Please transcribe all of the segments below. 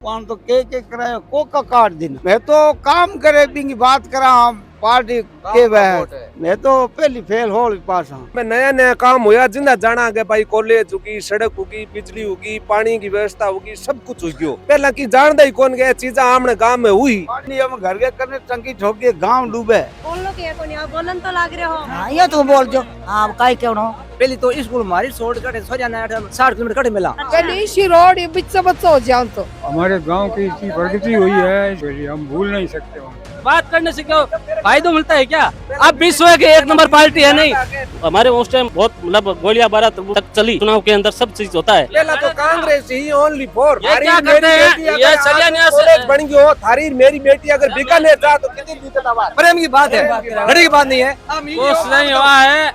वहाँ तो के कराए को का काट दिन मैं तो काम करे बिंगी बात करा हम पार्टी के वह मैं तो पहली फेल हो पास हाँ मैं नया नया काम होया जिंदा जाना आगे भाई कॉलेज होगी, सड़क होगी, बिजली होगी, पानी की व्यवस्था होगी, सब कुछ हो गयो। पहला की जानदा ही कौन गया चीजा आमने गांव में हुई। पानी हम घर के करने टंकी ठोक के गांव डूबे बोल लो क्या कोनी आप बोलन तो लाग रहे हो। हाँ ये तो बोल जो आप काई क्यों हो पहले तो स्कूल मारी छोड़ कटे सो जाना 60 किलोमीटर कटे मिला। पहले इसी रोड ये बच्चा बच्चा हो जाओ तो हमारे गांव की इतनी प्रगति हुई है इसलिए हम भूल नहीं सकते। बात करने से क्यों फायदा मिलता है क्या? अब विश्व के एक नंबर पार्टी है नहीं। हमारे उस टाइम बहुत मतलब गोलियां बारात तक चली। चुनाव के अंदर सब चीज होता है। पहला तो कांग्रेस ही ओनली फॉर ये क्या करते हैं? ये चलिए कॉलेज बन गयो थारी मेरी बेटी अगर बीकानेर जा तो कितनी दिक्कत आवाज प्रेम की बात है, घड़ी की बात नहीं है। कुछ नहीं हुआ है,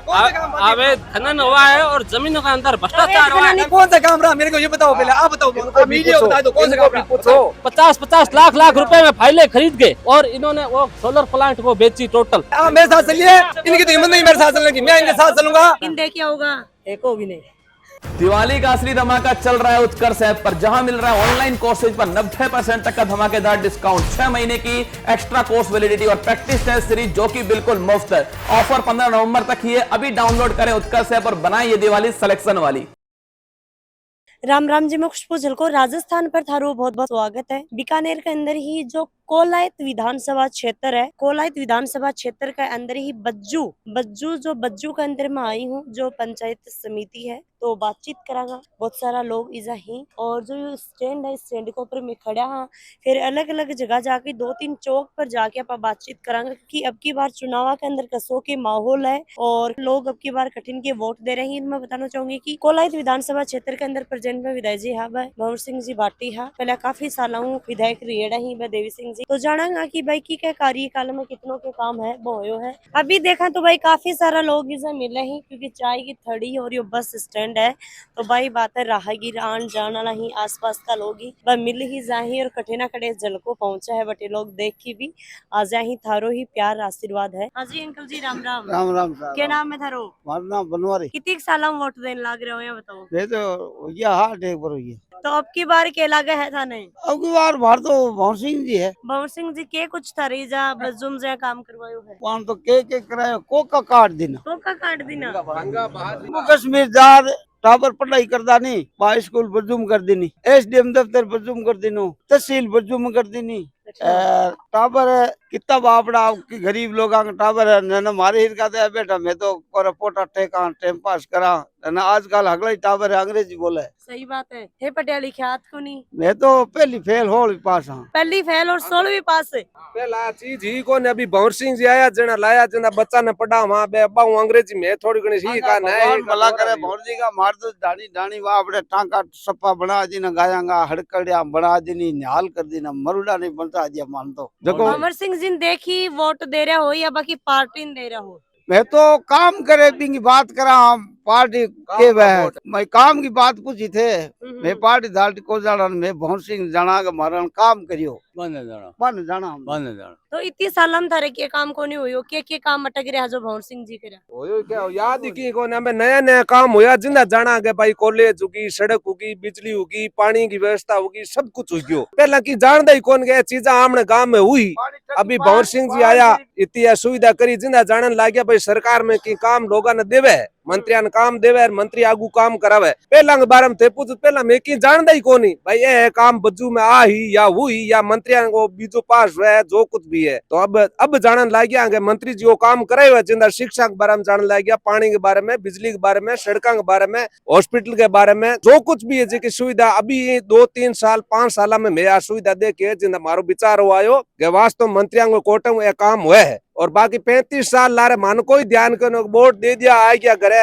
अवैध खनन हुआ है और जमीनों के अंदर भ्रष्टाचार हुआ है। कौन सा काम रहा मेरे को ये बताओ पहले, आप बताओ मीडिया बता दो कौन सा काम रहा। 50-50 लाख रुपए में फाइलें खरीद के और इन्होंने वो सोलर प्लांट को बेची टोटल। आप मेरे साथ चलिए, इनकी तो हिम्मत नहीं मेरे साथ चलने की, मैं इनके साथ चलूंगा। इन देखिए होगा एको भी नहीं। दिवाली का असली धमाका चल रहा है उत्कर्ष ऐप पर, जहां मिल रहा है ऑनलाइन कोर्सेज पर 90% तक का धमाकेदार डिस्काउंट, 6 महीने की एक्स्ट्रा कोर्स वैलिडिटी और प्रैक्टिस टेस्ट सीरीज जो कि बिल्कुल मुफ्त है। ऑफर 15 नवंबर तक ही है। अभी डाउनलोड करें उत्कर्ष ऐप और बनाएं ये दिवाली सिलेक्शन वाली। राम राम जी, मैं खुशबू झलको राजस्थान पर थारो बहुत बहुत स्वागत है। बीकानेर के अंदर ही जो कोलायत विधानसभा क्षेत्र है, कोलायत विधानसभा क्षेत्र के अंदर ही बज्जू के अंदर में आई हूँ, जो पंचायत समिति है। तो बातचीत करांगा, बहुत सारा लोग इजा ही और जो स्टैंड है स्टैंड के ऊपर मैं खड़ा हाँ, फिर अलग अलग जगह जाके 2-3 चौक पर जाके आप बातचीत करांगा कि अब की बार चुनाव के अंदर कसो के माहौल है और लोग अब की बार कठिन के वोट दे रहे हैं। मैं बताना चाहूंगी कि कोलायत विधानसभा क्षेत्र के अंदर प्रेजेंट में विधायक जी हाँ भाई भंवर सिंह जी भाटी हाँ, पहले काफी साल हूँ विधायक रिएड़ा ही देवी सिंह जी। तो जाना कि भाई की क्या कार्यकाल में कितनों के काम है वो है। अभी देखा तो भाई काफी सारा लोग इसे मिले ही, क्योंकि चाय की थड़ी और ये बस स्टैंड है। तो भाई बात है राहगीर आन जाना नहीं, आसपास का लोग ही वह मिल ही जाही और कठिना कड़े जल को पहुंचा है। बटे लोग देख की भी आ जाही, थारो ही प्यार आशीर्वाद है। हाँ जी अंकल जी, राम राम। राम राम साहब। क्या नाम है थारो? हमारा नाम बनवारी। कितनी साल वोट देने लाग रहे हो ये बताओ? ये तो ये हार्ट एक बार हुई है। तो अब की बार के लागे है था नहीं? अब की बार बाहर तो भंवर सिंह जी है। भंवर सिंह जी के कुछ थरी जा बजुम जा काम करवायो है। वहाँ तो के कराए को का काट दिन तो का काट देना वो कश्मीर जा टाबर पढ़ाई करता नहीं, वहाँ स्कूल बजुम कर देनी, SDM दफ्तर बजुम कर देनो, तहसील बजुम कर देनी। टाबर कितना बापड़ा की गरीब लोग टाबर है न मारे हिर का बेटा मैं तो पोटा टेका टाइम पास करा न आजकल अगला ही टाबर है अंग्रेजी बोले। सही बात है। हे पटियाली ख्यात को नहीं, मैं तो पहली फेल हो पास हाँ। पहली फेल और 16वीं पास है। पहला चीज ही कौन अभी भंवर सिंह जी आया जना लाया जना बच्चा ने पढ़ा वहां बे अब्बा अंग्रेजी में थोड़ी घणी सी का नहीं भला करे भंवर जी का मार दो डाणी डाणी वहाँ अपने टांका सप्पा बना दी ना गायांगा हड़कड़िया बना देनी निहाल कर दी ना मरुड़ा नहीं बनता दिया मान तो देखो भंवर सिंह जी देखी वोट दे रहा हो या बाकी पार्टी दे रहा हो? मैं तो काम करे बिंगी बात करा हम पार्टी के वह मैं काम की बात पूछी थे। मैं पार्टी धार्टी को जाना मैं भंवर सिंह जाना के मारन काम करियो बन जाना। तो इतनी साल हम थारे के काम को नहीं हुई हो, के काम अटक रहा जो भंवर सिंह जी करा होयो क्या याद ही की कौन हमें नया नया काम होया जिंदा जाना आगे भाई कॉलेज होगी, सड़क होगी, बिजली होगी, पानी की व्यवस्था होगी, सब कुछ हो गयो। पहला की जानदा ही कौन गया चीजा आमने गांव में हुई। अभी भंवर सिंह जी आया इतनी सुविधा करी जिंदा जानन लाग गया भाई सरकार में की काम लोगा ने देवे, मंत्रिया ने काम देवे, मंत्री आगू काम करावे। पहला के बारे में थे पूछ पहला मैं की जानदा ही कोनी भाई ये काम बज्जू में आ ही या हुई या मंत्रिया को बीजो पास हुआ है जो कुछ भी है। तो अब जानन लाग गया आगे मंत्री जी वो काम करे हुए जिंदा शिक्षा के बारे में जानन लाग गया, पानी के बारे में, बिजली के बारे में, सड़कों के बारे में, हॉस्पिटल के बारे में, जो कुछ भी है जी की सुविधा अभी 2-3 साल 5 साल में मैं सुविधा दे के जिंदा मारो विचार हुआ वास्तव मंत्रियों को कोटे में काम हुआ है। और बाकी 35 साल लारे मान कोई ध्यान करो वोट दे दिया आ गया करे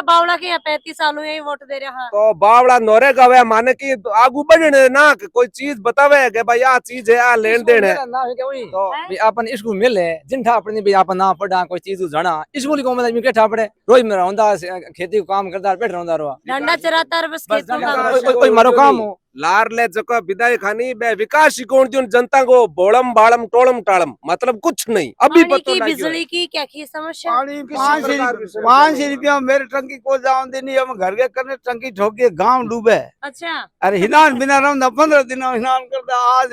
बावड़ा के 35 सालों में वोट दे रहा। तो बावड़ा नोरे गवे माने की आगू बढ़ने ना कोई चीज बतावे के भाई आ चीज है आ लेन देन है। तो अपन स्कूल मिले जिनठा अपने भी अपन ना पढ़ा कोई चीज जाना स्कूल को मतलब बैठा पड़े रोज मेरा होंदा खेती को काम करता बैठ रहंदा रो डंडा चराता बस खेतों का कोई मारो काम हो लार ले जको विदाई खानी बे विकास कौन जनता को बोलम बालम टोलम टालम मतलब कुछ नहीं। अभी पानी पत्तो की लग गयो। बिजली की क्या की समस्या? पानी प्रकार की समस्या 500 रुपया मेरे टंकी को जाओ देनी, हम घर के करने टंकी ठोक के गांव डूबे। अच्छा अरे हिनान बिना रहूं 15 दिन हिनान करता, आज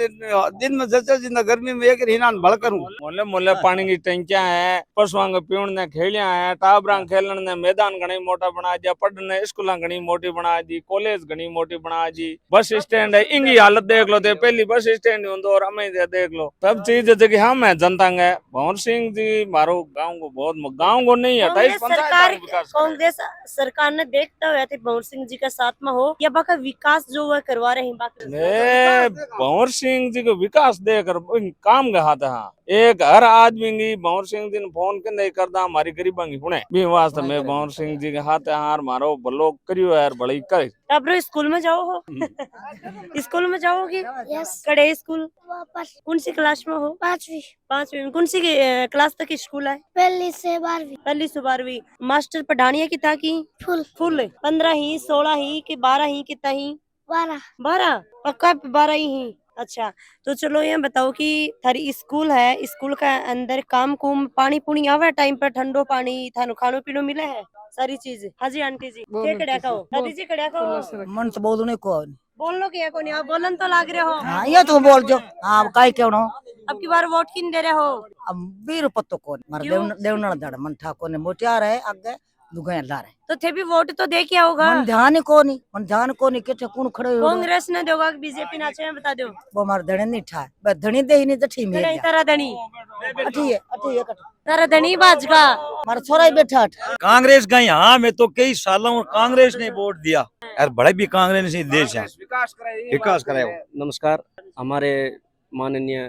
दिन में जचा जिंदा गर्मी में एक हिनान भड़ करूं। मोले मोले पानी की टंकियां है, पशुओं के पीवण ने खेलियां है, टाबरा खेलन ने मैदान घणी मोटा बना दिया, पढ़ने स्कूल घणी मोटी बना दी, कॉलेज घणी मोटी बना दी, बस स्टैंड है इंगी हालत देख लो, ते पहली बस स्टैंड होंदो और हमें देख लो, सब चीज जगह हम है जनता है। भंवर सिंह जी मारो गांव को बहुत, गांव को नहीं है, कांग्रेस सरकार ने देखते हुए थे भंवर सिंह जी का साथ में हो या बाका विकास जो है करवा रहे हैं बाकी भंवर सिंह जी को विकास देकर काम का हाथ है। एक हर आदमी की भंवर सिंह जी ने फोन के नहीं करता, हमारी गरीबा की हुने भी वास्ते में भंवर सिंह जी के हाथ हार मारो भलो करियो यार भलाई करे। अब रो स्कूल में जाओ हो स्कूल में जाओगे? यस। कड़े स्कूल वापस कौन सी क्लास में हो? 5वीं। 5वीं में। कौन सी क्लास तक स्कूल है? पहली से 12वीं। पहली से 12वीं। मास्टर पढ़ानी है कितना की? फुल। फुल 15 ही 16 ही कि 12 ही कितना ही? 12। पक्का 12 ही। अच्छा तो चलो ये बताओ कि थारी स्कूल है, स्कूल का अंदर काम कुम पानी पुनी आवे टाइम पर, ठंडो पानी थानो खानो पीनो मिले है सारी चीज? हाँ जी आंटी जी के कड़िया कहो, दादी जी कड़िया कहो, मन से बोलने को बोल लो क्या को नहीं, आप बोलन तो लाग रहे हो। हाँ ये तो बोल जो हाँ काई क्यों नो अब की बार वोट किन दे रहे हो? अब 20 पत्तो को मार क्यों? देवना दड़ मन ठाकुर ने मोटियार है आगे दुगया ला रहे तो थे भी वोट तो दे क्या होगा? मन ध्यान को नहीं के कौन खड़े हो कांग्रेस ने दोगा बीजेपी नाचे में बता दो। वो मार धणे नहीं ठा बस धणी दे ही नहीं तो ठीक धनी है तारा धनी अठी है तारा धनी बाजगा मार छोरा ही बैठा कांग्रेस का यहाँ में तो कई सालों कांग्रेस ने वोट दिया यार, बड़े भी कांग्रेस ने देश है विकास कराया। नमस्कार, हमारे माननीय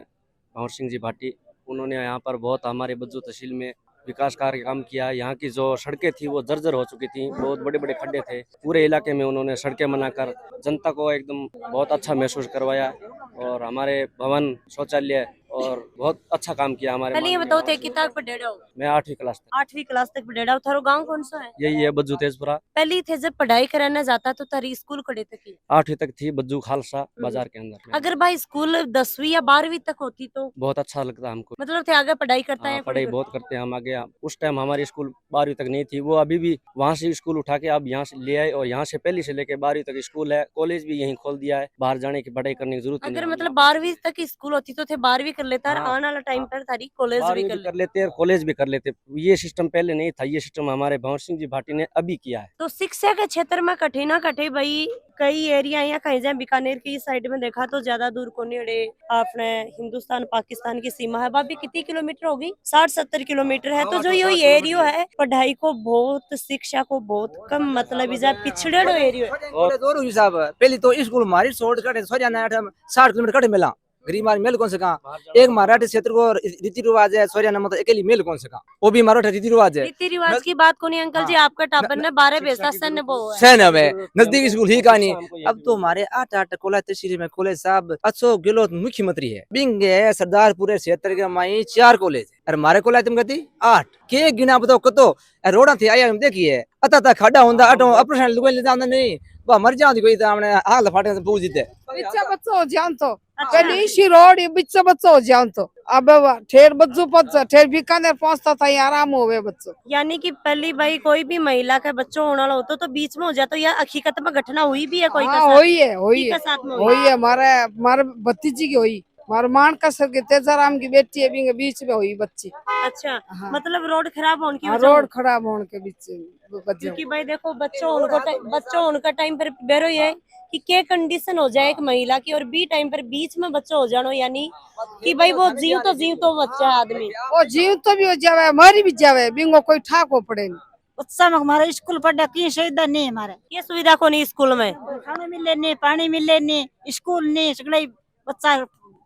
भंवर सिंह जी भाटी, उन्होंने यहाँ पर बहुत हमारे बज्जू तहसील में विकास कार्य काम किया। यहाँ की जो सड़कें थी वो जर्जर हो चुकी थी, बहुत बड़े बड़े खड्डे थे, पूरे इलाके में उन्होंने सड़कें बनाकर जनता को एकदम बहुत अच्छा महसूस करवाया और हमारे भवन शौचालय और बहुत अच्छा काम किया हमारे। पहले ये बताओ थे किताब पर डेढ़ मैं 8वीं क्लास तक। 8वीं क्लास तक पढ़ेड़ा। थारो गांव कौन सा है? यही है बज्जू तेजपुरा। पहली थे जब पढ़ाई कराने जाता तो तारी स्कूल कड़े तक ही? 8वीं तक थी बज्जू खालसा बाजार के अंदर। अगर भाई स्कूल 10वीं या 12वीं तक होती तो बहुत अच्छा लगता हमको, मतलब थे आगे पढ़ाई करता है? पढ़ाई बहुत करते हैं हम आगे। उस टाइम हमारी स्कूल 12वीं तक नहीं थी, वो अभी भी वहाँ से स्कूल उठा के अब यहाँ से ले आए और यहाँ से पहली से लेके 12वीं तक स्कूल है। कॉलेज भी यहीं खोल दिया है, बाहर जाने की पढ़ाई करने की जरूरत नहीं। अगर मतलब 12वीं तक स्कूल होती तो थे 12वीं कर लेता और आने वाला टाइम पर थारी कॉलेज भी कर लेते और कॉलेज भी कर लेते। ये सिस्टम पहले नहीं था, ये सिस्टम हमारे भंवर सिंह जी भाटी ने अभी किया है। तो शिक्षा के क्षेत्र में कठे ना कठे भाई कई एरिया या कहीं जाए बीकानेर की साइड में देखा तो ज्यादा दूर को नेड़े अपने हिंदुस्तान पाकिस्तान की सीमा है, भाभी कितनी किलोमीटर होगी? 60-70 किलोमीटर है। तो जो ये एरिया है पढ़ाई को बहुत, शिक्षा को बहुत कम मतलब पिछड़े एरिया है। और हिसाब पहले तो स्कूल मारी छोड़ कटे 60 किलोमीटर कटे मिला गरीब आदमी मेल कौन से कहा। एक मराठी क्षेत्र को रीति रिवाज है, सोरिया मतलब अकेली मेल कौन से कहा, वो भी मराठी रीति रिवाज है। रीति रिवाज की बात को नहीं अंकल जी, आपका टापर ने 12 भेजा सैन्य वो है। सैन्य में नजदीक स्कूल ही कहानी। अब तो हमारे 8 कॉलेज तहसील में कॉलेज साहब अशोक गहलोत मुख्यमंत्री है, बिंग है सरदारपुर क्षेत्र के माई 4 कॉलेज और हमारे कॉलेज तुम कहती 8 के गिना बताओ कतो रोड़ा थे आया हम देखिए अता खाड़ा होंदा अटो ऑपरेशन लुगाई ले जांदा नहीं बा मर जांदी कोई हमने हाल फाटे से पूछ देते बिच्चा बच्चो हो जान तो पहले इसी रोड बिच्चा बच्चो हो जान तो अब ठेर बच्चों पच्चा ठेर बीकानेर पहुंचता था आराम होवे बच्चों। यानी कि पहली भाई कोई भी महिला का बच्चों होने वाला होता तो बीच में हो जाता या हकीकत में घटना हुई भी है कोई का साथ? हुई है हमारे भतीजी की हुई मार मान का सर के तेजाराम की बेटी है बीच में हुई बच्ची। अच्छा मतलब रोड खराब होने की रोड खराब होने के बीच क्योंकि भाई देखो बच्चों उनका टाइम पर बेरो ये कि क्या कंडीशन हो जाए एक महिला की और बी टाइम पर बीच में बच्चा हो जानो, यानी कि भाई वो जीव तो बच्चा आदमी वो जीव तो भी हो जावे मरी भी जावे बिंगो कोई ठाक हो पड़े उत्साह में हमारे स्कूल पढ़ा की सुविधा नहीं हमारे ये सुविधा को नहीं स्कूल में खाना मिले नहीं पानी मिले नहीं स्कूल नहीं सगले बच्चा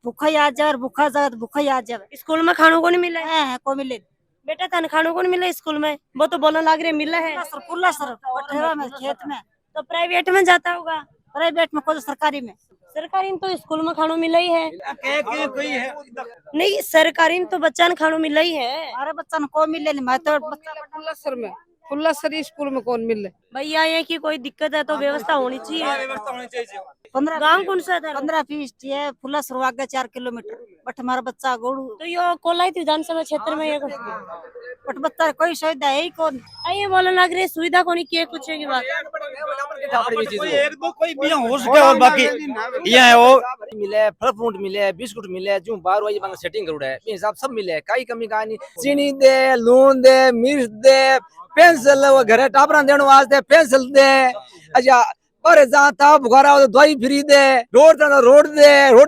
भूखा आ जाए भूखा आ जाए स्कूल में खानों को नहीं मिला है को मिले बेटा तन खानों को नहीं मिला स्कूल में वो तो बोलने लग रहे मिला है में खेत में तो प्राइवेट में जाता होगा प्राइवेट में कोई सरकारी में तो स्कूल में खानों मिला ही है नहीं सरकारी में तो बच्चा ने खानों मिला ही है अरे बच्चा ने को मिले नहीं मैं तो फुल्लासर स्कूल में कौन मिले भैया ये की कोई दिक्कत है तो व्यवस्था होनी चाहिए। 15 गाँव कौन सा था? 15 फीस है फुल्लासर आगे 4 किलोमीटर बट हमारा बच्चा गोड़ू तो यो कोलायत विधानसभा क्षेत्र में ये बट बच्चा कोई सुविधा है ही कौन। ये बोलने लग रहे सुविधा कोनी के कुछ की बात एक दो कोई भी हो सके और बाकी यहाँ है वो मिले, फल फ्रूट मिले, बिस्कुट मिले, जो बाहर वाली बंग सेटिंग करूड़ा है हिसाब सब मिले, कई कमी कहानी चीनी दे, लून दे, मिर्च दे, पेंसिल वो घरे टापरा देने वास्ते पेंसिल दे, अच्छा पर जहाँ था बुखारा हो तो दवाई फ्री दे, रोड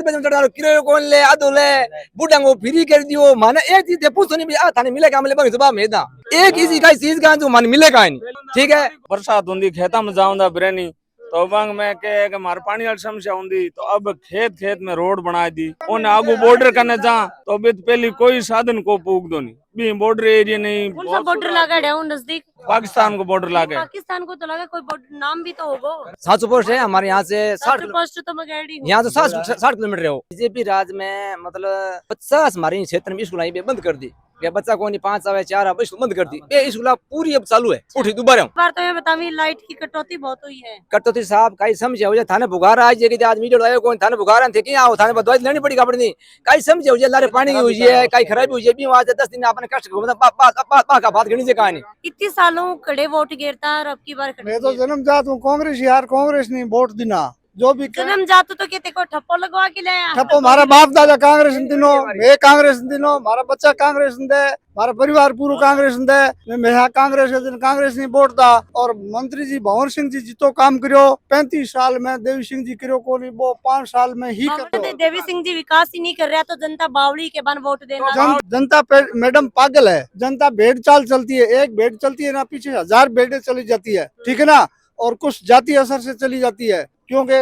पे चढ़ा किलो कौन ले आधो ले, बुढ़ा को फ्री कर दियो। माने एक चीज पूछो नहीं भैया थाने मिलेगा मिले बंग सुबह में एक इसी का चीज का जो मन मिलेगा नहीं, ठीक है। बरसात होंगी खेता में जाऊंदा बिरयानी तो बंग में के मार पानी वाली समस्या होंगी तो अब खेत में रोड बना दी उन्हें आगू बॉर्डर करने जा तो अभी पहले कोई साधन को पूग दो नहीं भी बॉर्डर एरिया नहीं। कौन सा बॉर्डर लगा है नजदीक? पाकिस्तान को बॉर्डर लगा है। पाकिस्तान को तो लगा कोई बॉर्डर नाम भी तो होगा। 700 पोस्ट है हमारे यहाँ से 60 पोस्ट तो मैं गई हूँ। यहाँ तो 60 किलोमीटर है। बीजेपी राज में मतलब 50 हमारे क्षेत्र में स्कूल बंद कर दी, बच्चा को नहीं 5 आवे 4 आवे स्कूल बंद कर दी, ये स्कूल पूरी अब चालू है। उठी दोबारा बार तो ये बतावी लाइट की कटौती बहुत हुई है। कटौती साहब कई समझे हो जाए थाने बुखार आ जाए आज मीडिया आयो कौन थाने बुखार थे कि आओ थाने दवाई लेनी पड़ी अपनी कई समझे हो जाए लारे पानी की हुई है कई खराबी हुई है भी वहां 10 दिन अपने कष्ट का बात करनी से कहानी इतने सालों कड़े वोट गिरता और अब की बार मैं तो जन्मजात हूँ कांग्रेस यार, कांग्रेस नहीं वोट देना जो भी जन्म जातो तो कहते को ठप्पो लगवा के लाया। ठप्पो मारा बाप दादा कांग्रेस दिनों, मैं कांग्रेस दिनों, मारा बच्चा कांग्रेस दे, मारा परिवार पूरा कांग्रेस दे, मैं कांग्रेस दिन कांग्रेस नहीं वोट दा। और मंत्री जी भंवर सिंह जी जितो काम करो 35 साल में, देवी सिंह जी करो को नहीं वो 5 साल में ही करो। देवी सिंह जी विकास ही नहीं कर रहा तो जनता बावड़ी के बन वोट देना। जनता मैडम पागल है, जनता भेड़ चाल चलती है, एक भेड़ चलती है ना पीछे 1000 भेड़ें चली जाती है, ठीक है ना। और कुछ जाति असर से चली जाती है क्योंकि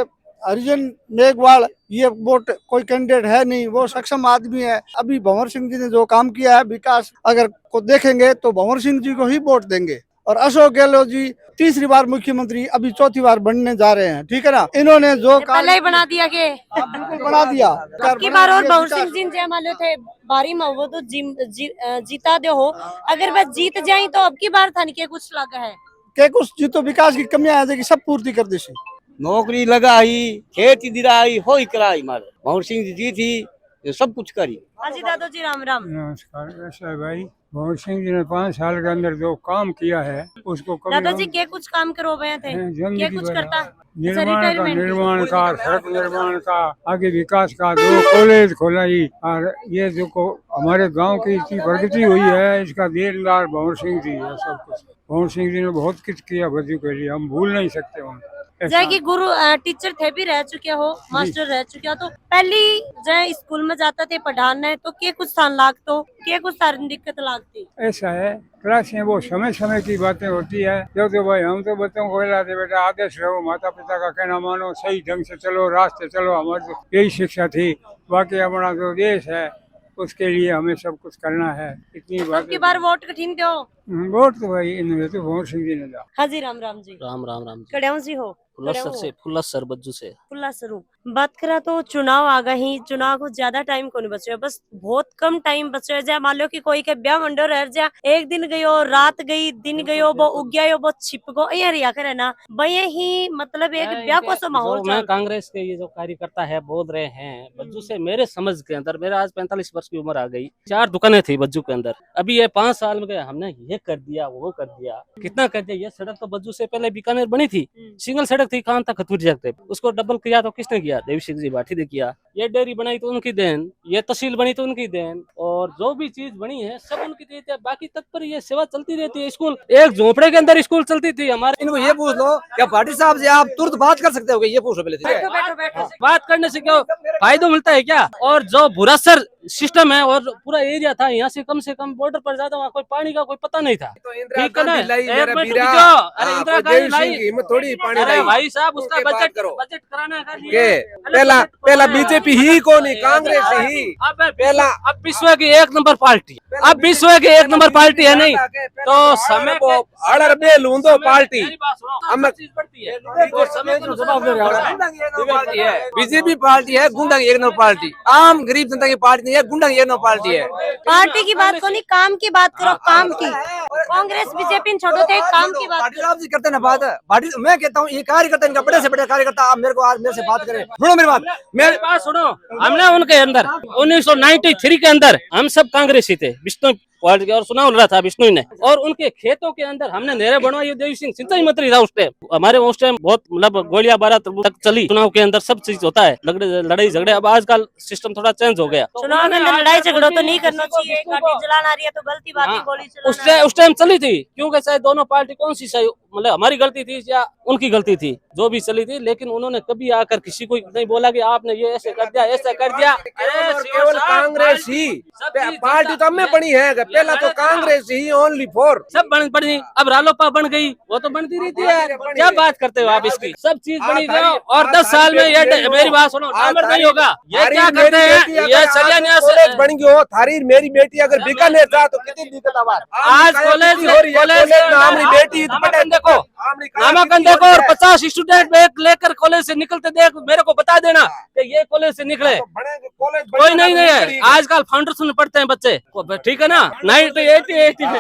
हरिजन मेघवाल ये वोट कोई कैंडिडेट है नहीं, वो सक्षम आदमी है। अभी भंवर सिंह जी ने जो काम किया है विकास अगर को देखेंगे तो भंवर सिंह जी को ही वोट देंगे। और अशोक गहलोत जी तीसरी बार मुख्यमंत्री अभी चौथी बार बनने जा रहे हैं, ठीक है ना। इन्होंने जो पहले ही बना दिया के बना दिया की बार। और भंवर सिंह जी जय मान लो थे बारी में वो तो जीता दे हो, अगर वह जीत जाये तो अब की बार था नहीं कुछ लगा है के कुछ जीतो विकास की कमियां है सब पूर्ति कर दी। नौकरी लगाई, खेती दिलाई हो ही कराई, मारे भंवर सिंह जी थी सब कुछ करी। हाजी दादो जी राम राम। नमस्कार। ऐसा है भाई भंवर सिंह जी ने 5 साल के अंदर जो काम किया है उसको दादाजी के कुछ काम करो गए थे, क्या कुछ करता? निर्माण का सड़क निर्माण का, आगे विकास का, 2 कॉलेज खोलाई और ये जो हमारे गांव की इतनी प्रगति हुई है इसका देनदार भंवर सिंह जी है। सब कुछ भंवर सिंह जी ने बहुत कुछ किया बच्चों के लिए, हम भूल नहीं सकते उनको। जैसे गुरु टीचर थे भी रह चुके हो, मास्टर रह चुके हो, तो पहली जय स्कूल में जाता थे पढ़ाने तो के कुछ स्थान लागतो, के कुछ सारी दिक्कत लागती। ऐसा है क्लासें वो समय समय की बातें होती है। जो तो भाई हम तो बच्चों को कहलाते बेटा आदेश रहो, माता पिता का कहना मानो, सही ढंग से चलो, रास्ते चलो, हमारी तो यही शिक्षा थी। बाकी हमारा जो देश है उसके लिए हमें सब कुछ करना है। इतनी बात की बार वोट कठिन दो वोट तो भाई इन्होंने तो भंवर सिंह जी ने दिया। हाजी राम राम जी। राम राम राम। कड़ियाओं जी हो? फुल्लसर बज्जू से। फुल्लासरू बात करा तो चुनाव आ गए ही, चुनाव को ज्यादा टाइम को नहीं बचे, बस बहुत कम टाइम बचे। जा मान लो कि कोई के ब्याह मंडो रह जा, एक दिन गयो, रात गई, दिन गयो, वो उग गयो, वो छिप गो, ये रिया करे ना भैया ही मतलब एक ब्याह को सो माहौल। मैं कांग्रेस के ये जो कार्यकर्ता है बोल रहे हैं बज्जू से, मेरे समझ के अंदर, मेरा आज 45 वर्ष की उम्र आ गई, 4 दुकानें थी बज्जू के अंदर, अभी ये 5 साल में हमने ये कर दिया वो कर दिया, कितना कर दिया। ये सड़क तो बज्जू से पहले बीकानेर बनी थी, सिंगल सड़क थी, कहाँ तक खतूर जाते, उसको डबल किया तो किसने किया? देवी सिंह जी भाटी ने किया। ये डेयरी बनाई तो उनकी देन, ये तहसील बनी तो उनकी देन, और जो भी चीज बनी है सब उनकी देन है। बाकी तक पर ये सेवा चलती रहती है। स्कूल एक झोपड़े के अंदर स्कूल चलती थी हमारे। इनको ये पूछ लो क्या भाटी साहब से आप तुरंत बात कर सकते हो? ये पूछ लो पहले। बात करने से क्या फायदा मिलता है क्या? और जो भूरासर सिस्टम है और पूरा एरिया था, यहाँ से कम बॉर्डर पर ज्यादा, वहाँ कोई पानी का कोई पता नहीं था। ठीक है ना? थोड़ी पानी अरे भाई साहब उसका बजट कराना पहला बीजेपी ही को नहीं कांग्रेस ही पहला। अब विश्व की 1 नंबर पार्टी, अब विश्व की 1 नंबर पार्टी है नहीं तो समय को अड़बे लूंदो पार्टी बीजेपी पार्टी है गुंडा की 1 नंबर पार्टी, आम गरीब जनता की पार्टी नहीं ये गुंडा ये नो पार्टी है। पार्टी की बात को नहीं, काम की बात करो, काम की। कांग्रेस बीजेपी छोड़ो थे, काम की बात पार्टी साहब जी करते ना बात। पार्टी मैं कहता हूँ ये कार्यकर्ता, इनका बड़े से बड़े कार्यकर्ता, आप मेरे को आज मेरे से बात करें। सुनो मेरी बात, मेरी बात सुनो। हमने उनके अंदर 1993 के अंदर हम सब कांग्रेसी थे, विष्णु पार्टी और चुनाव लड़ा था विष्णु ने, और उनके खेतों के अंदर हमने नहरें बनवाई। देवी सिंह सिंचाई मंत्री था उस टाइम, हमारे उस टाइम बहुत मतलब गोलियां बारात तक चली। चुनाव के अंदर सब चीज होता है, लड़ाई झगड़े। अब आजकल सिस्टम थोड़ा चेंज हो गया। चुनाव में लड़ाई झगड़ो तो नहीं करना चाहिए, गाड़ी जलाना रही है तो गलती बात है, गोली चलाना। उस टाइम चली थी, क्योंकि शायद दोनों पार्टी कौन सी सही, मतलब हमारी गलती थी या उनकी गलती थी, जो भी चली थी। लेकिन उन्होंने कभी आकर किसी को नहीं बोला कि आपने ये ऐसे कर दिया, ऐसा कर दिया। केवल कांग्रेस ही पार्टी तो हमें बनी है, पहला तो कांग्रेस ही ओनली फॉर सब बनी। अब रालोपा बन गई, वो तो बनती रहती है, क्या बात करते हो आप इसकी। सब चीज बनी गई और 10 साल में ये मेरी बात सुनो, डामर नहीं होगा। ये क्या करते हैं, ये कॉलेज बन गयो थारी मेरी बेटी अगर बीकानेर जा तो कितनी दिक्कत आज कॉलेज में हमारी बेटी देखो, नामांकन देखो, और 50 स्टूडेंट बैग लेकर कॉलेज से निकलते देख, मेरे को बता देना कि ये कॉलेज से निकले। कोई नहीं है, आजकल फाउंडेशन में पढ़ते हैं बच्चे, ठीक है ना। 90 80 में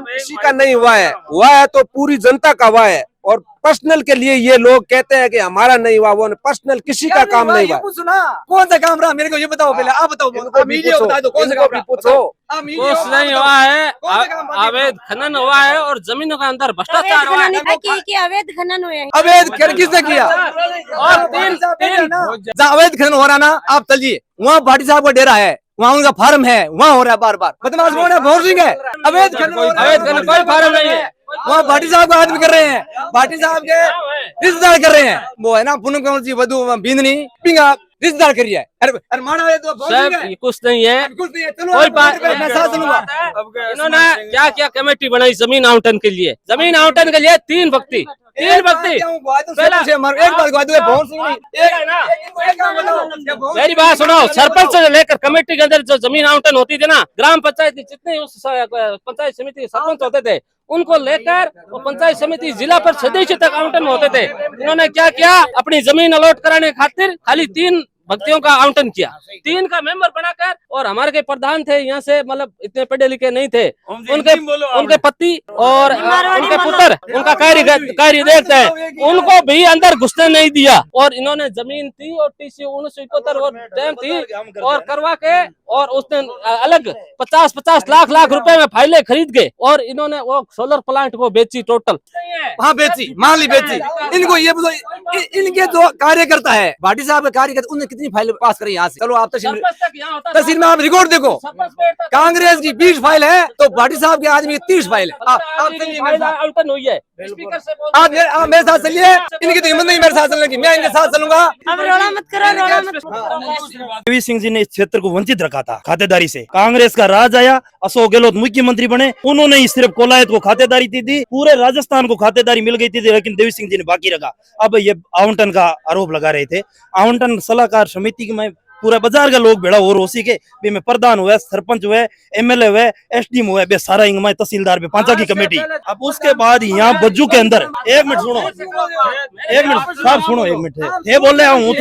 किसी का नहीं हुआ है तो पूरी जनता का हुआ है। और पर्सनल के लिए ये लोग कहते हैं कि हमारा नहीं हुआ, वो पर्सनल किसी का काम नहीं हुआ। कौन सा काम रहा मेरे को ये बताओ, पहले आप बताओ, मीडिया बता दो कौन सा काम पूछो। कुछ नहीं हुआ है, अवैध खनन हुआ है और जमीनों के अंदर भ्रष्टाचार हुआ है। अवैध खनन हुए हैं। अवैध खनन किसने किया? और जहाँ अवैध खनन हो रहा ना, आप चलिए वहाँ भाटी साहब का डेरा है, वहाँ उनका फार्म है, वहाँ हो रहा है बार बार। बदमाश कौन है? भोर सिंह है। अवैध खनन कोई फार्म नहीं है, वहाँ भाटी साहब का आदमी कर रहे हैं, भाटी साहब के रिश्तेदार कर रहे हैं। वो है ना पूनम कौन सी वधु बिंदनी पिंगा रिश्तेदार करिए। अरे माना है तो कुछ नहीं है, कोई बात। इन्होंने क्या क्या कमेटी बनाई जमीन आवंटन के लिए, जमीन आवंटन के लिए 3 व्यक्ति एक मेरी बात सुनो, सरपंच से लेकर कमेटी के अंदर जो जमीन आवंटन होती थी ना, ग्राम पंचायत जितने उस पंचायत समिति सरपंच होते थे, उनको लेकर वो पंचायत समिति जिला पर सदस्य तक आवंटन होते थे। इन्होंने क्या किया, अपनी जमीन अलॉट कराने खातिर खाली 3 व्यक्तियों का आवंटन किया, 3 का मेंबर बनाकर। और हमारे के प्रधान थे यहाँ से, मतलब इतने पढ़े लिखे नहीं थे, उनके पति और उनके पुत्र उनका कार्य देखते हैं, उनको भी अंदर घुसने नहीं दिया। और इन्होंने जमीन थी और TC 1971 और टाइम थी और करवा के, और उसने अलग 50-50 लाख रुपए में फाइलें खरीद गए और इन्होंने वो सोलर प्लांट को बेची टोटल। हाँ बेची, मान ली बेची। इनको ये इनके जो कार्यकर्ता है भाटी साहब के कार्यकर्ता, उन्हें कितनी फाइल पास करी यहाँ से। चलो आप तहसील में आप रिकॉर्ड देखो, कांग्रेस की 20 फाइल है तो भाटी साहब के आदमी 30 फाइल है। आप हुई है, आप मेरे साथ चलिए, इनकी तो हिम्मत नहीं मेरे साथ चलने की, मैं इनके साथ चलूंगा। रोना मत करो, रोना मत। देवी सिंह जी ने इस क्षेत्र को वंचित रखा था खातेदारी से। कांग्रेस का राज आया, अशोक गहलोत मुख्यमंत्री बने, उन्होंने ही सिर्फ कोलायत को खातेदारी दी थी, पूरे राजस्थान को खातेदारी मिल गई थी, लेकिन देवी सिंह जी ने बाकी रखा। अब ये आवंटन का आरोप लगा रहे थे। आवंटन सलाहकार समिति की मैं पूरा बाजार का लोग भेड़ा और उसी के भी में प्रधान हुए, सरपंच हुए, MLA हुए, SDM हुए, बे सारा इंग में तहसीलदार पे 5 की कमेटी। अब उसके बाद यहाँ बज्जू के अंदर 1 मिनट सुनो, 1 मिनट साहब सुनो, 1 मिनट ये बोल रहे हूँ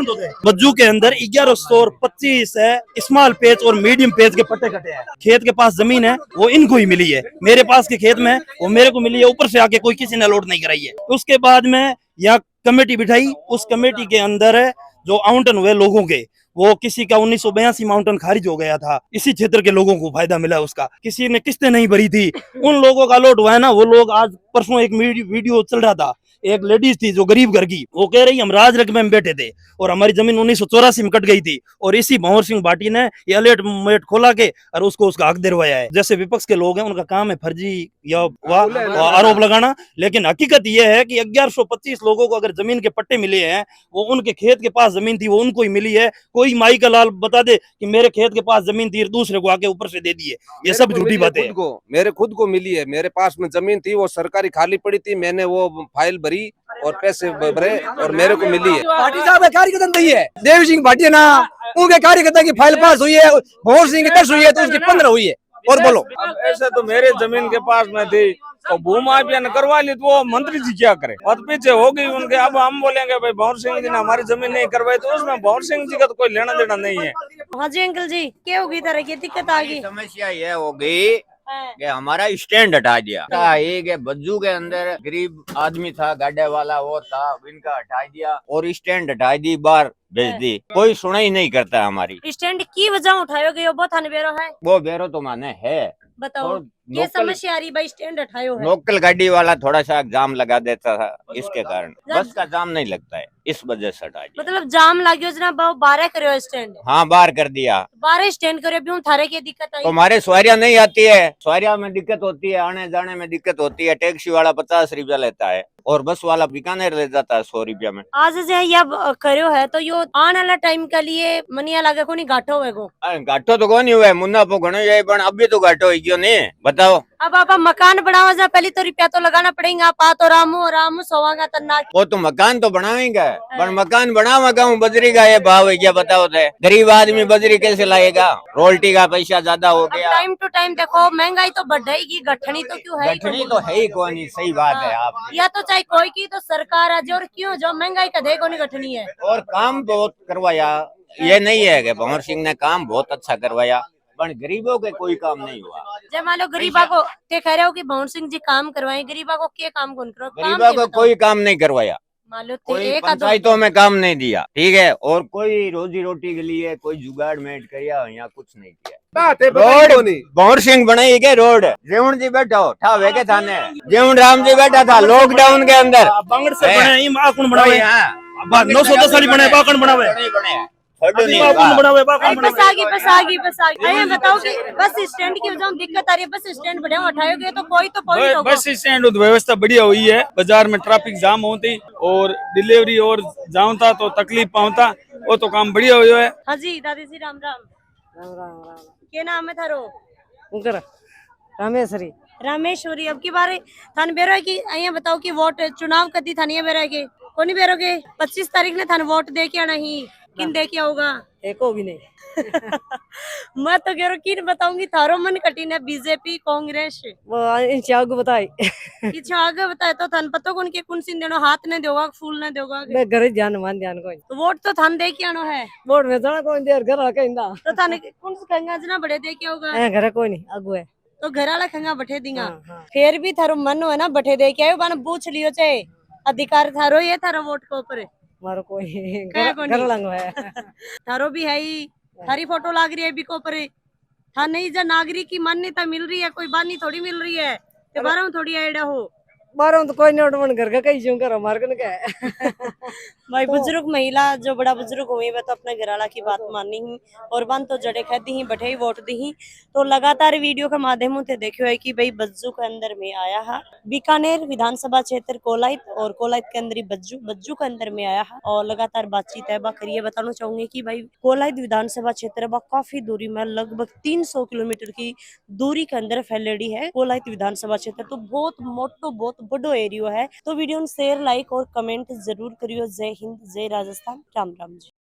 तो बज्जू के अंदर 1125 है स्मॉल पेज और मीडियम पेज के पट्टे कटे हैं। खेत के पास जमीन है वो इनको ही मिली है, मेरे पास के खेत में वो मेरे को मिली है, ऊपर से आके कोई किसी ने अलॉट नहीं कराई है। उसके बाद में यहाँ कमेटी बिठाई, उस कमेटी के अंदर जो आवंटन हुए लोगों के, वो किसी का 1982 में आवंटन खारिज हो गया था, इसी क्षेत्र के लोगों को फायदा मिला उसका, किसी ने किस्तें नहीं भरी थी, उन लोगों का अलॉट हुआ है ना। वो लोग आज परसों एक वीडियो चल रहा था, एक लेडीज थी जो गरीब घर की, वो कह रही हम राज रकबे में बैठे थे और हमारी जमीन 1984 में कट गई थी और इसी भंवर सिंह भाटी ने ये अलर्ट मेट खोला के और उसको उसका हक दिलवाया है। जैसे विपक्ष के लोग हैं उनका काम है फर्जी या आरोप लगाना, लेकिन हकीकत ये है कि 1125 लोगों को अगर जमीन के पट्टे मिले हैं, वो उनके खेत के पास जमीन थी वो उनको ही मिली है। कोई माई का लाल बता दे कि मेरे खेत के पास जमीन थी दूसरे को आके ऊपर से दे दी है, ये सब झूठी बातें हैं। मेरे खुद को मिली है, मेरे पास में जमीन थी वो सरकारी खाली पड़ी थी, मैंने वो फाइल भरी और पैसे भरे और मेरे को मिली है। भाटी साहब का कार्यकर्ता नहीं है, देवी सिंह भाटी है ना, उनके कार्यकर्ता की फाइल पास हुई है, भंवर सिंह की 10 हुई है तो उसकी 15 हुई है। और बोलो, अब ऐसे तो मेरे जमीन के पास में थी, तो भूमाफिया ने करवा ली तो वो मंत्री जी क्या करे, और पीछे हो गई उनके। अब हम बोलेंगे भाई भंवर सिंह जी ने हमारी जमीन नहीं करवाई, तो उसमें भंवर सिंह जी का तो कोई लेना देना नहीं है। हाँ जी अंकल जी, क्या होगी तरह की दिक्कत आ गई? समस्या ये हो गई कि हमारा स्टैंड हटा दिया। एक बज्जू के अंदर गरीब आदमी था, गाड़े वाला वो था, इनका हटा दिया और स्टैंड हटा दी, बाहर भेज दी। कोई सुनाई नहीं करता हमारी। स्टैंड की वजह उठायोगे, वो बहुत बेरो है। वो बेरो तो माने है, बताओ ये समस्या आ रही भाई, स्टैंड हटायो है। लोकल गाड़ी वाला थोड़ा सा जाम लगा देता था, इसके कारण बस का जाम नहीं लगता है, इस वजह से हटा दिया। मतलब जाम लाग्यो जनाब, 12 करो स्टैंड। हाँ, बाहर कर दिया, 12 स्टैंड करे, अभी थारे की दिक्कत आई? तो हमारे सवारियां नहीं आती है, सवारियां में दिक्कत होती है, आने जाने में दिक्कत होती है। टैक्सी वाला 50 रुपया लेता है और बस वाला बीकानेर ले जाता है 100 रुपया में। आज जो ये करो है तो यो आने वाला टाइम के लिए मनिया लगे को नहीं घाटो होएगो? घाटो तो कोई नहीं हुआ, मुन्नाफो घणो है, पर अभी तो घाटो हो गयो नहीं। बताओ, अब आप मकान बनावा जा, पहले तो रुपया तो लगाना पड़ेगा। आप आ तो रामू सोवागा तन्ना। वो तो मकान तो बनावेंगे, पर मकान बनावा गाँव बजरी का ये भाव है क्या बताओ? गरीब आदमी बजरी कैसे लाएगा? रोल्टी का पैसा ज्यादा हो गया। टाइम टू टाइम देखो, महंगाई तो बढ़ेगी, गठनी तो क्यों है? गठनी तो है ही कौन ही, सही बात है आप। या तो चाहे कोई की तो सरकार आज, और क्यों जो महंगाई का देखो नहीं गठनी है। और काम बहुत करवाया, ये नहीं है कि भंवर सिंह ने काम बहुत अच्छा करवाया, पर गरीबों के कोई काम नहीं हुआ। जब मान लो गरीबा को ते कह रहे हो कि भंवर सिंह जी काम करवाए, गरीबा को क्या काम कौन करो? गरीबों को कोई काम नहीं करवाया, मान लो कोई एक पंचायतों में काम नहीं दिया, ठीक है, और कोई रोजी रोटी के लिए कोई जुगाड़ मेट किया, यहाँ कुछ नहीं किया। रोड भंवर सिंह बनाई के रोड, जेवन जी बैठा हो ठा वेके थाने, जेवन राम जी बैठा था लॉकडाउन के अंदर, बांगड़ से बने ई माकुन बनावे, 910 वाली बने बाकन बनावे, बस आगे। अरे बताओ कि बस स्टैंड की वजह दिक्कत आ रही है, बस स्टैंड बढ़िया उठाओगे तो कोई तो पॉइंट होगा। बस स्टैंड व्यवस्था बढ़िया हुई है, बाजार में ट्रैफिक जाम होती और डिलीवरी और जाऊँ था तो तकलीफ पाऊंता, वो तो काम बढ़िया हुआ है। हाँ जी दादी जी, राम राम। क्या नाम है थारो? रामेश्वरी। अब की बार थान बेरो है कि अइया बताओ कि वोट चुनाव कदी थानिया बेरो है कि कोनी बेरोगे? 25 तारीख ने थान वोट दे के आना ही, किन दे के होगा? एको भी नहीं। मैं तो कह रहा किन बताऊंगी, थारो मन कठिन है, बीजेपी कांग्रेस आगे बताए। आगे बताए तो थान पता कौन के कौन सिन देनो, हाथ ने दोगा फूल ने दोगा? मैं घर ध्यान कोई तो वोट तो थान दे के आनो है। वोट में जाना कोई देर घर कहंदा तो थाने कौन से खंगा जना बड़े दे के होगा? घर कोई नहीं आगू है तो घर वाला खंगा बैठे देगा। फिर भी थारो मन है ना बैठे दे के आयो, बाने पूछ लियो चाहे अधिकार थारो ये थारो वोट के ऊपर मारो कोई घर लंगो है। थारो भी है ही, थारी फोटो लाग रही है भी को ऊपर था नहीं, जो नागरिक की मान्यता मिल रही है, कोई बानी थोड़ी मिल रही है, तो बारह थोड़ी आइडिया हो। बारह तो कोई नहीं घर का कहीं क्यों करो मार्ग क्या है। भाई बुजुर्ग महिला जो बड़ा बुजुर्ग हुई वह तो अपने घरवाला की बात मानी ही और बन तो जड़े खाती ही बैठे ही वोट दी ही। तो लगातार वीडियो के माध्यम से देखियो है कि भाई बज्जू के अंदर में आया है, बीकानेर विधानसभा क्षेत्र कोलाइत और कोलाइत के अंदर ही बज्जू के अंदर में आया है और लगातार बातचीत है। करिए बताना चाहूंगी कि भाई कोलाइत विधानसभा क्षेत्र काफी दूरी में लगभग 300 किलोमीटर की दूरी के अंदर फैलेडी है कोलाइत विधानसभा क्षेत्र। तो बहुत मोटो बहुत बड़ो एरियो है। तो वीडियो शेयर लाइक और कमेंट जरूर करियो। जय हिंद, जय राजस्थान, राम राम जी।